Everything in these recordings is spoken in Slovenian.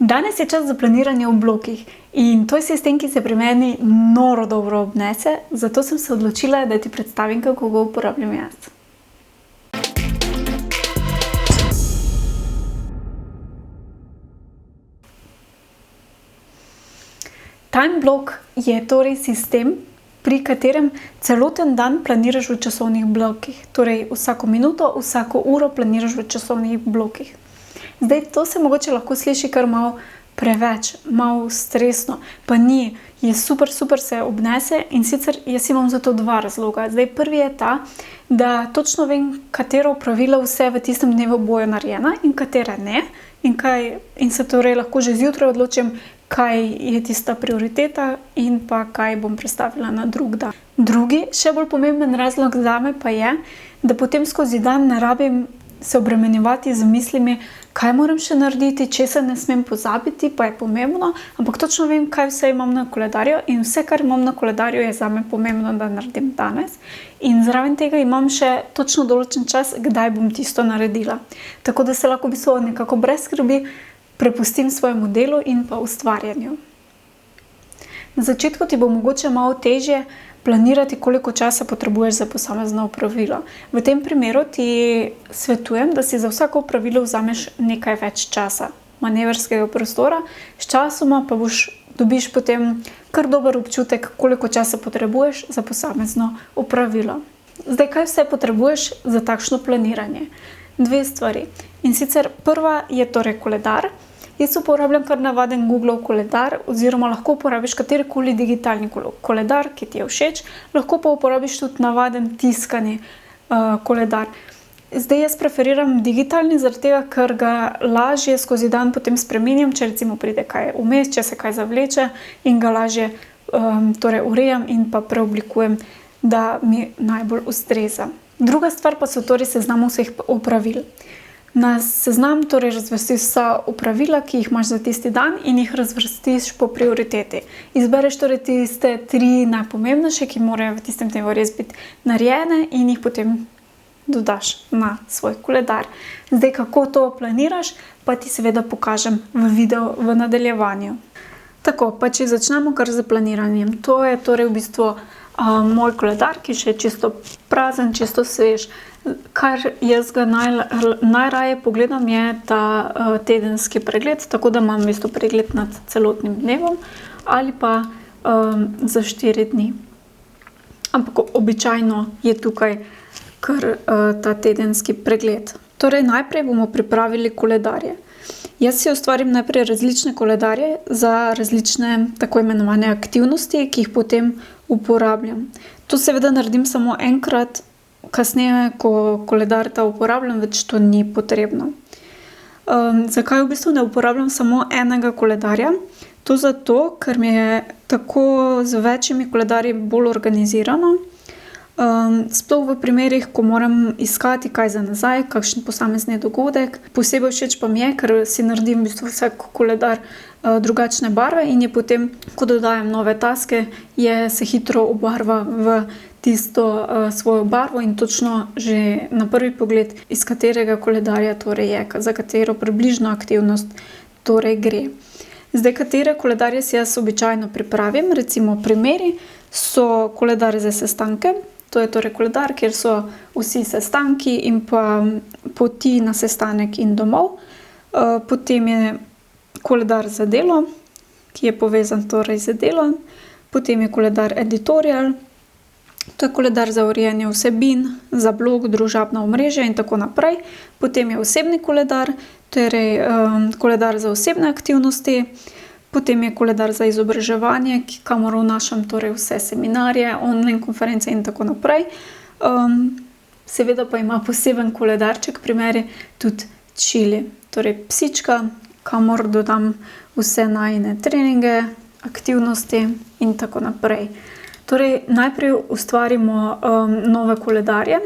Danes je čas za planiranje v blokih in to je sistem, ki se pri meni noro dobro obnese, zato sem se odločila, da ti predstavim, kako ga uporabljam jaz. Time block je torej sistem, pri katerem celoten dan planiraš v časovnih blokih. Torej vsako minuto, vsako uro planiraš v časovnih blokih. Zdaj, to se mogoče lahko sliši kar malo preveč, malo stresno, pa ni. Je super se obnese in sicer jaz imam za to dva razloga. Zdaj, prvi je ta, da točno vem, katero opravila vse v tistem dnevu bojo narejena in katere ne. In se torej lahko že zjutraj odločim, kaj je tista prioriteta in pa kaj bom prestavila na drug dan. Drugi, še bolj pomemben razlog zame pa je, da potem skozi dan ne rabim se obremenjevati z mislimi, kaj moram še narediti, česa ne smem pozabiti, pa je pomembno, ampak točno vem, kaj vse imam na koledarju in vse, kar imam na koledarju, je zame pomembno, da naredim danes. In zraven tega imam še točno določen čas, kdaj bom tisto naredila. Tako da se lahko v bistvu nekako brez skrbi prepustim svojemu delu in pa ustvarjanju. Na začetku ti bo mogoče malo težje planirati, koliko časa potrebuješ za posamezno opravilo. V tem primeru ti svetujem, da si za vsako opravilo vzameš nekaj več časa, manevrskega prostora, sčasoma pa dobiš potem kar dober občutek, koliko časa potrebuješ za posamezno opravilo. Zdaj, kaj vse potrebuješ za takšno planiranje? Dve stvari. In sicer prva je torej koledar. Jaz uporabljam kar navaden Googlov koledar oziroma lahko uporabiš katerikoli digitalni koledar, ki ti je všeč, lahko pa uporabiš tudi navaden tiskani koledar. Zdaj jaz preferiram digitalni, zaradi tega, ker ga lažje skozi dan potem spreminjam, če recimo pride kaj vmes, če se kaj zavleče in ga lažje torej urejam in pa preoblikujem, da mi najbolj ustreza. Druga stvar pa so torej seznam vseh opravil. Na seznam torej razvrstiš vsa opravila, ki jih imaš za tisti dan in jih razvrstiš po prioriteti. Izbereš torej tiste 3 najpomembnejše, ki morajo v tistem dnevu res biti narejene in jih potem dodaš na svoj koledar. Zdaj, kako to planiraš, pa ti seveda pokažem v videu v nadaljevanju. Tako, pa če začnemo kar z planiranjem. To je torej v bistvu moj koledar, ki še je čisto prazen, čisto svež. Kar jaz ga najraje pogledam, je ta tedenski pregled, tako da imam v bistvu pregled nad celotnim dnevom ali pa za 4 dni. Ampak običajno je tukaj kar ta tedenski pregled. Torej, najprej bomo pripravili koledarje. Jaz si ustvarim najprej različne koledarje za različne tako imenovane aktivnosti, ki jih potem uporabljam. To seveda naredim samo enkrat, kasneje, ko koledar ta uporabljam, več to ni potrebno. Zakaj v bistvu ne uporabljam samo enega koledarja? To zato, ker mi je tako z večjimi koledarji bolj organizirano. Sploh v primerih, ko moram iskati kaj za nazaj, kakšen posamezni dogodek. Posebej všeč pa mi je, ker si naredim v bistvu vsak koledar drugačne barve in je potem, ko dodajam nove taske, se hitro obarva v tisto svojo barvo in točno že na prvi pogled, iz katerega koledarja torej je, za katero približno aktivnost torej gre. Zdaj, katere koledarje si jaz običajno pripravim, recimo primeri, so koledar za sestanke. To je torej koledar, kjer so vsi sestanki in pa poti na sestanek in domov. Potem je koledar za delo, ki je povezan torej z delom. Potem je koledar editorial, to je koledar za urejanje vsebin, za blog, družabna omrežja in tako naprej. Potem je osebni koledar, torej koledar za osebne aktivnosti. Potem je koledar za izobraževanje, kamor vnašam torej vse seminarje, online konference in tako naprej. Seveda pa ima poseben koledarček pri meni tudi Čili, torej psička, kamor dodam vse najine treninge, aktivnosti in tako naprej. Torej, najprej ustvarimo nove koledarje.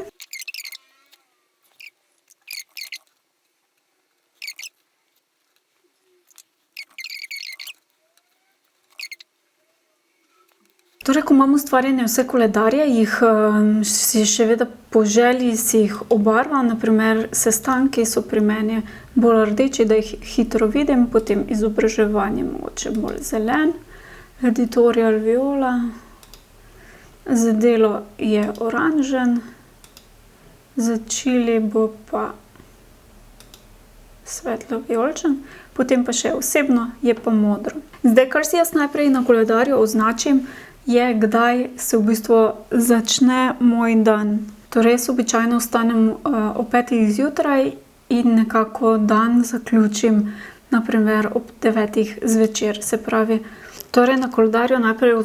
Torej, ko imam ustvarjene vse koledarje, jih si seveda po želji si jih obarvam. Na primer, sestanki so pri meni bolj rdeči, da jih hitro vidim, potem izobraževanje mogoče bolj zelen, editorial viola, za delo je oranžen, za čili bo pa svetlo vijoličen, potem pa še osebno je pa modro. Zdaj, kar si jaz najprej na koledarju označim, je, kdaj se v bistvu začne moj dan. Torej, jaz običajno vstanem ob 5 zjutraj in nekako dan zaključim na primer ob 9 zvečer. Se pravi, torej na koledarju najprej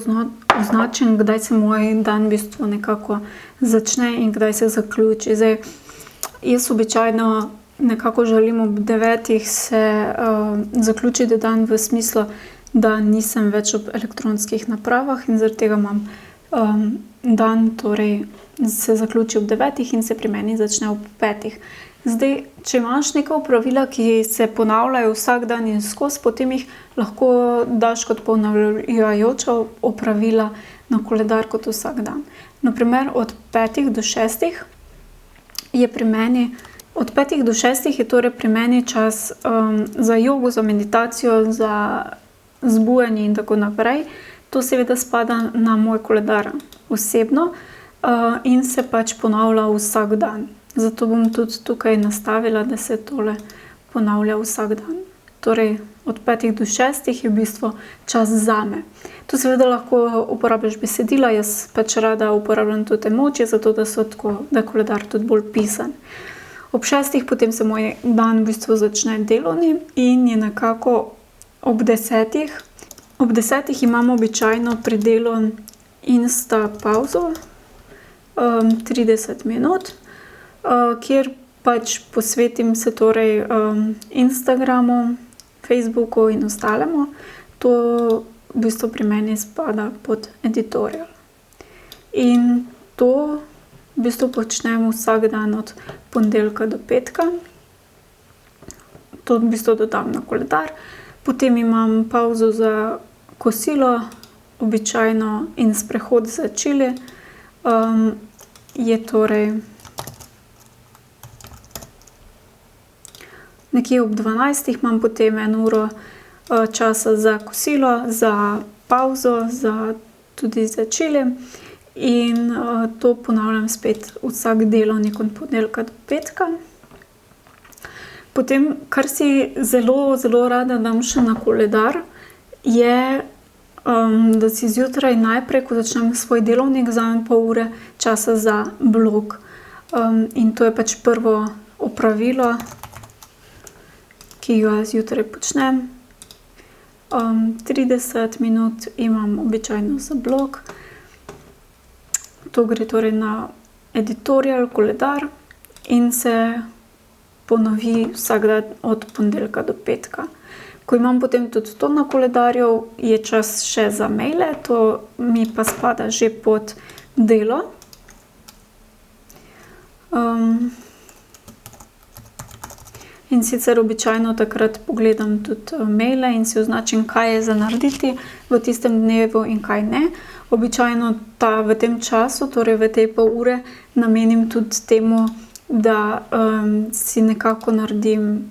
označim, kdaj se moj dan v bistvu nekako začne in kdaj se zaključi. Zdaj, jaz običajno nekako želim ob 9 se zaključiti dan v smislu, da nisem več ob elektronskih napravah in zaradi tega imam dan, torej se zaključi ob 9 in se pri meni začne ob 5. Zdaj, če imaš neka opravila, ki se ponavljajo vsak dan in skozi, potem jih lahko daš kot ponavljajoča opravila na koledar kot vsak dan. Na primer, od 5 do 6 je pri meni, od 5 do 6 je torej pri meni čas za jogo, za meditacijo, za zbujanje in tako naprej. To seveda spada na moj koledar osebno in se pač ponavlja vsak dan. Zato bom tudi tukaj nastavila, da se tole ponavlja vsak dan. Torej, od 5 do 6 je v bistvu čas zame. Tu seveda lahko uporabljaš besedila, jaz pač rada uporabljam tudi emoji, zato da so tako, da je koledar tudi bolj pisan. Ob 6 potem se moj dan v bistvu začne delovni in je nekako ob 10. Ob 10 imam običajno pri delu Insta pavzo 30 minut, kjer pač posvetim se torej Instagramu, Facebooku in ostalemu. To v bistvu pri meni spada pod editorial. In to v bistvu počnem vsak dan od ponedeljka do petka. To v bistvu dodam na koledar. Potem imam pavzo za kosilo, običajno in sprehod za čili. Je torej nekje ob 12 imam potem 1 uro časa za kosilo, za pavzo, tudi za čili. In to ponavljam spet vsak delovnik od ponedeljka do petka. Potem, kar si zelo, zelo rada dam še na koledar, je, da si zjutraj najprej, ko začnem svoj delovnik, vzamem pol ure časa za blog. In to je pač prvo opravilo, ki ga zjutraj počnem. 30 minut imam običajno za blog. To gre torej na editorial, koledar in se ponovi vsak dan od ponedeljka do petka. Ko imam potem tudi to na koledarju, je čas še za maile, to mi pa spada že pod delo. In sicer običajno takrat pogledam tudi maile in si označim, kaj je za narediti v tistem dnevu in kaj ne. Običajno v tem času, torej v tej pol ure, namenim tudi temu, da si nekako naredim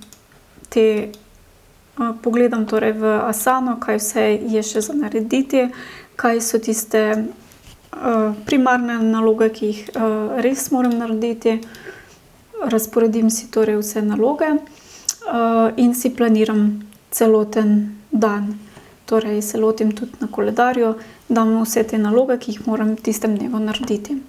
pogledam torej v Asano, kaj vse je še za narediti, kaj so tiste primarne naloge, ki jih res moram narediti. Razporedim si torej vse naloge in si planiram celoten dan. Torej se lotim tudi na koledarju, dam vse te naloge, ki jih moram v tistem dnevu narediti.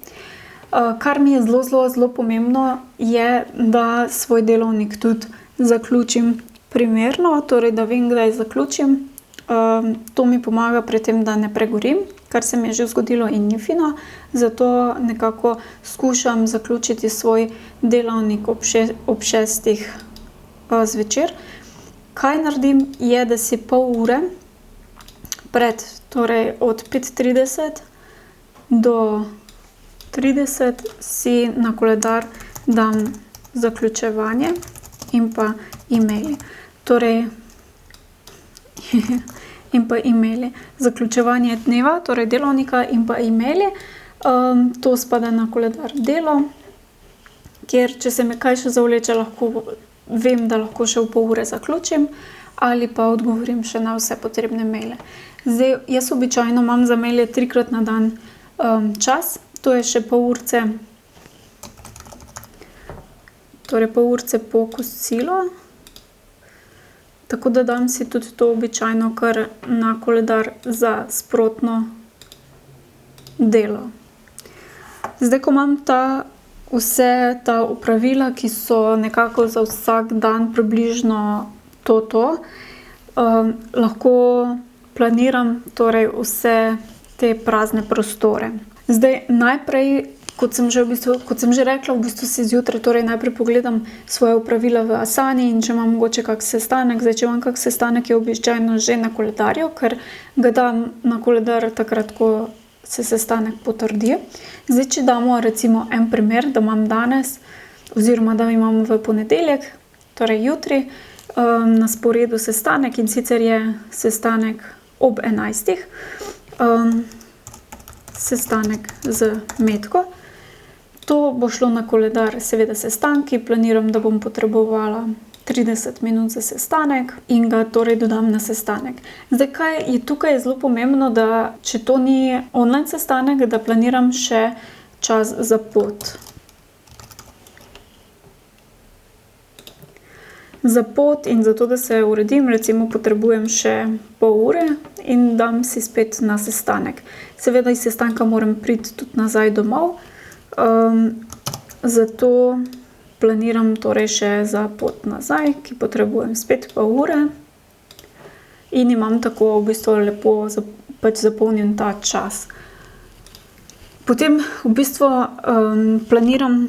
Kar mi je zelo, zelo, zelo pomembno, je, da svoj delovnik tudi zaključim primerno, torej da vem, kdaj zaključim. To mi pomaga pri tem, da ne pregorim, kar se mi je že zgodilo in ni fino. Zato nekako skušam zaključiti svoj delovnik ob 6 zvečer. Kaj naredim, je, da si pol ure pred, torej od 5:30 do 30 si na koledar dam zaključevanje in pa e-maili. Torej, in pa e-maili. Zaključevanje dneva, torej delovnika in pa e-maili, to spada na koledar delo, kjer če se mi kaj še zavleče, lahko vem, da lahko še v pol ure zaključim ali pa odgovorim še na vse potrebne maile. Zdaj, jaz običajno imam za maile 3-krat na dan čas, to je še pol urce, torej pol urce po kosilu. Tako da dam si tudi to običajno kar na koledar za sprotno delo. Zdaj, ko imam vse ta opravila, ki so nekako za vsak dan približno to, lahko planiram torej vse te prazne prostore. Zdaj, najprej, kot sem že rekla, v bistvu si zjutraj torej najprej pogledam svoje opravila v Asani in če imam mogoče kak sestanek. Zdaj, če imam kak sestanek, je običajno že na koledarju, ker ga dam na koledar takrat, ko se sestanek potrdi. Zdaj, če damo recimo en primer, da imam danes oziroma da imam v ponedeljek, torej jutri, na sporedu sestanek, in sicer je sestanek ob 11. Sestanek z Metko. To bo šlo na koledar, seveda sestanki, planiram, da bom potrebovala 30 minut za sestanek in ga torej dodam na sestanek. Zdaj, kaj je tukaj zelo pomembno, da če to ni online sestanek, da planiram še čas za pot. Za pot in za to, da se uredim, recimo potrebujem še pol ure in dam si spet na sestanek. Seveda iz sestanka moram priti tudi nazaj domov, zato planiram torej še za pot nazaj, ki potrebujem spet pol ure in imam tako v bistvu lepo zapolnjen ta čas. Potem v bistvu planiram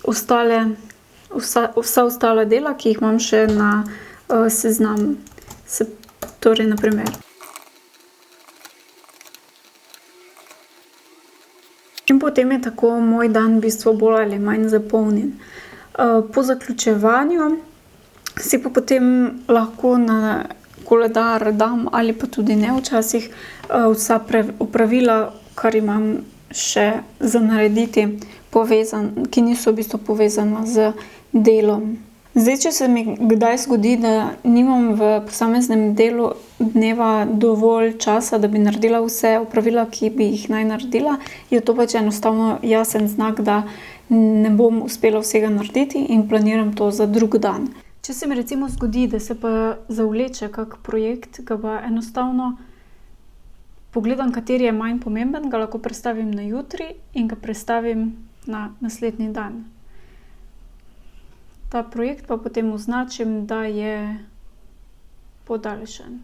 vsa ostala dela, ki jih imam še na seznamu. Torej, na primer. In potem je tako moj dan v bistvu bolj ali manj zapolnjen. Po zaključevanju si pa potem lahko na koledar dam ali pa tudi ne včasih vsa opravila, kar imam še za narediti, ki niso v bistvu povezana z delom. Zdaj, če se mi kdaj zgodi, da nimam v posameznem delu dneva dovolj časa, da bi naredila vse opravila, ki bi jih naj naredila, je to pač enostavno jasen znak, da ne bom uspela vsega narediti in planiram to za drug dan. Če se mi recimo zgodi, da se pa zavleče kak projekt, ga pa enostavno pogledam, kateri je manj pomemben, ga lahko prestavim na jutri in ga prestavim na naslednji dan. Ta projekt pa potem označim, da je podaljšan.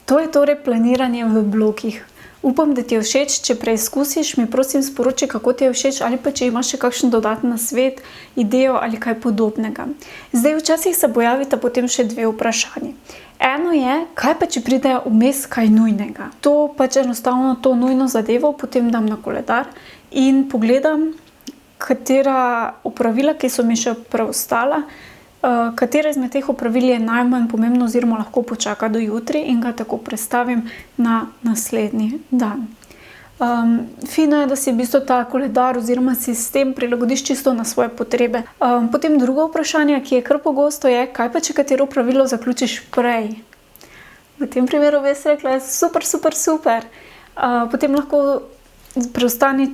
To je torej planiranje v blokih. Upam, da ti je všeč. Če preizkusiš, mi prosim sporoči, kako ti je všeč, ali pa če imaš še kakšen dodaten nasvet, idejo ali kaj podobnega. Zdaj, včasih se pojavita potem še dve vprašanji. Eno je, kaj pa če pride vmes kaj nujnega. To pač enostavno to nujno zadevo potem dam na koledar in pogledam, katera opravila, ki so mi še preostala, katera izmed teh opravil je najmanj pomembno oziroma lahko počaka do jutri in ga tako prestavim na naslednji dan. Fino je, da si v bistvu ta koledar oziroma sistem prilagodiš čisto na svoje potrebe. Potem drugo vprašanje, ki je kar pogosto, je, kaj pa če katero opravilo zaključiš prej. V tem primeru bi jaz rekla, super, super, super. Potem lahko preostani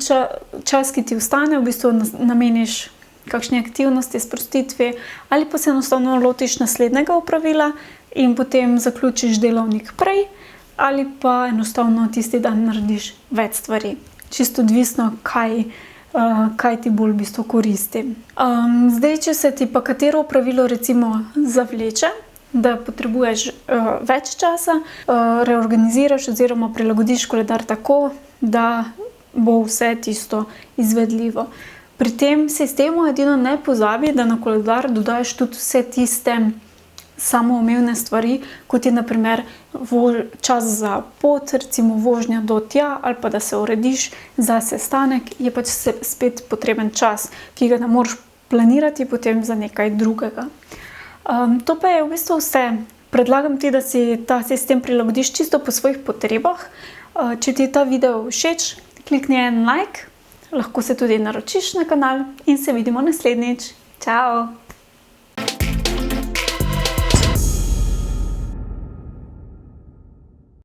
čas, ki ti ostane, v bistvu nameniš kakšne aktivnosti, sprostitvi ali pa se enostavno lotiš naslednjega opravila in potem zaključiš delovnik prej ali pa enostavno tisti dan narediš več stvari. Čisto odvisno, kaj ti bolj v bistvu koristi. Zdaj, če se ti pa katero opravilo recimo zavleče, da potrebuješ več časa, reorganiziraš oziroma prilagodiš koledar tako, da bo vse tisto izvedljivo. Pri tem sistemu edino ne pozabi, da na koledar dodaš tudi vse tiste samoumevne stvari, kot je na primer čas za pot, recimo vožnja do tja, ali pa da se urediš za sestanek, je pač spet potreben čas, ki ga ne moreš planirati potem za nekaj drugega. To pa je v bistvu vse. Predlagam ti, da si ta sistem prilagodiš čisto po svojih potrebah. Če ti je ta video všeč, klikni en like, lahko se tudi naročiš na kanal in se vidimo naslednjič. Čao!